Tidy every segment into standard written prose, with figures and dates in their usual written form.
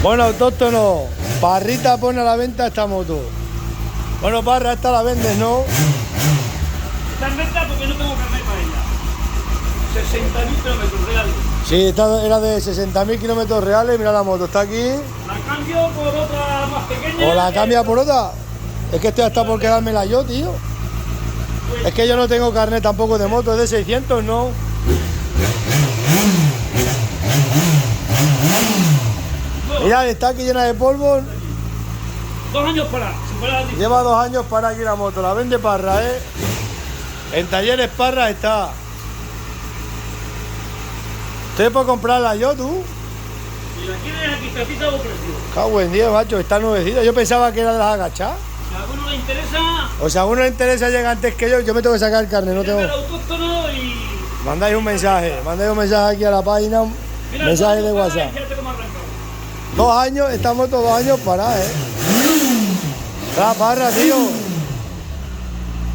Bueno, autóctono, Parrita pone a la venta esta moto. Bueno, Parra, esta la vendes, ¿no? Está en venta porque no tengo carnet para ella. 60.000 kilómetros reales. Sí, esta era de 60.000 kilómetros reales. Mira la moto, está aquí. La cambio por otra más pequeña. ¿O la cambia por otra? Es que esto ya está por quedármela yo, tío. Es que yo no tengo carnet tampoco de moto, es de 600, ¿no? Mira, está aquí llena de polvo. 2 años para. Lleva 2 años para aquí la moto, la vende Parra, ¿eh? En Talleres Parra está. Estoy por comprarla yo, tú. Si la quieres aquí, te hago precio. Cago en 10, macho, está nuevecita. Yo pensaba que era de las agachadas. Si a alguno le interesa. O si a alguno le interesa llegar antes que yo me tengo que sacar el carnet, no tengo. El autóctono y. Mandáis un mensaje aquí a la página, Mira, mensaje de WhatsApp. 2 años, esta moto 2 años parada, La Parra, tío.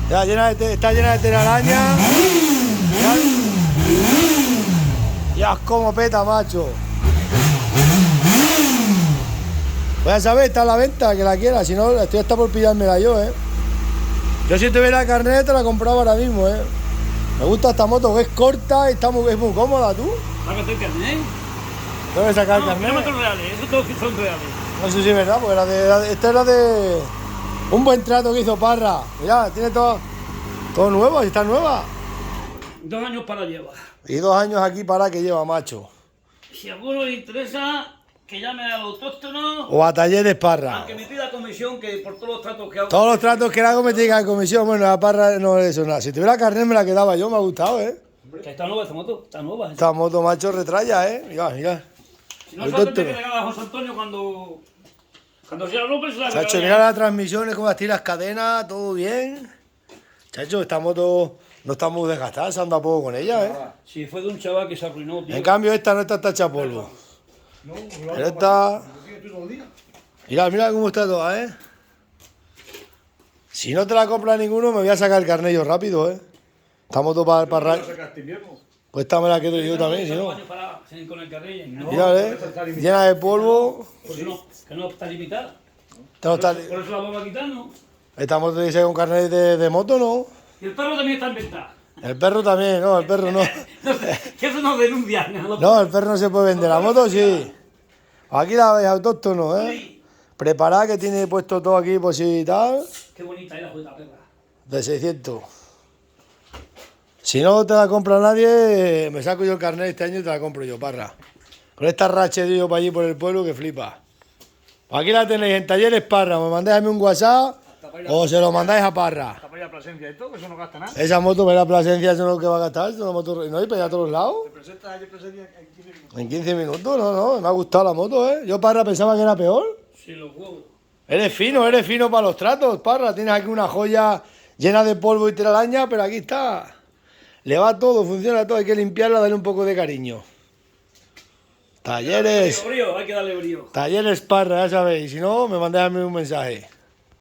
Ya está llena de telaraña. Ya es como peta, macho. Voy a saber, está a la venta, que la quiera. Si no, estoy hasta por pillármela yo, Yo si tuviera carnet te la compraba ahora mismo, Me gusta esta moto, que es corta y es muy cómoda, ¿tú? ¿Sácate el carnet? Tengo que sacar el carnet. Kilómetros reales, esos todos son reales. No sé si es verdad, porque esta era de un buen trato que hizo Parra. Mira, tiene todo nuevo, está nueva. 2 años para llevar. Y 2 años aquí para que lleva, macho. Si a alguno le interesa, que llame al autóctono. O a Talleres Parra. Aunque me pida comisión, que por todos los tratos que hago. Todos los tratos que le hago me tienen comisión. Bueno, a Parra no es eso nada. Si tuviera carnet me la quedaba yo, me ha gustado, Que está nueva esta moto, está nueva. Esta moto, macho, retraya, Mira. Si no sabes que regala a José Antonio cuando sea el hombre se la Chacho, regala. mira las transmisiones, cómo las tiras cadenas, todo bien. Chacho, esta moto no está muy desgastada, se anda poco con ella, Si fue de un chaval que se arruinó, tío. En cambio esta no está hecha polvo. Pero esta... Mira cómo está toda, Si no te la compra ninguno me voy a sacar el carnet yo rápido, Esta moto para pues esta me la quedo yo también, si no. Con el carril, no. Mira, llena de polvo. Pues no, que no está limitada. Por eso la vamos a quitar, ¿no? Esta moto dice con carnet de moto, ¿no? Y el perro también está en venta. El perro también, no, el perro no. Que eso nos denuncia. No, el perro no se puede vender, la moto sí. Aquí la veis autóctono, Preparada, que tiene puesto todo aquí por si tal. Qué bonita es la juega, perra. De 600. Si no te la compra nadie, me saco yo el carnet este año y te la compro yo, Parra. Con esta racha de yo para allí por el pueblo que flipa. Aquí la tenéis en Talleres Parra. Me mandáis a mí un WhatsApp o se lo mandáis a Parra. Está para ir a Plasencia y todo, eso no gasta nada. Esa moto para ir a Plasencia, eso no es lo que va a gastar. Es una moto, no, y para ir a todos lados. ¿Te presentas allí en Plasencia en 15 minutos? En 15 minutos, no. Me ha gustado la moto, Yo, Parra, pensaba que era peor. Sí, los huevos. Eres fino para los tratos, Parra. Tienes aquí una joya llena de polvo y telaraña, pero aquí está. Le va todo, funciona todo, hay que limpiarla, darle un poco de cariño. Talleres. Hay que darle brío. Talleres Parra, ya sabéis. Si no, me mandáis a mí un mensaje.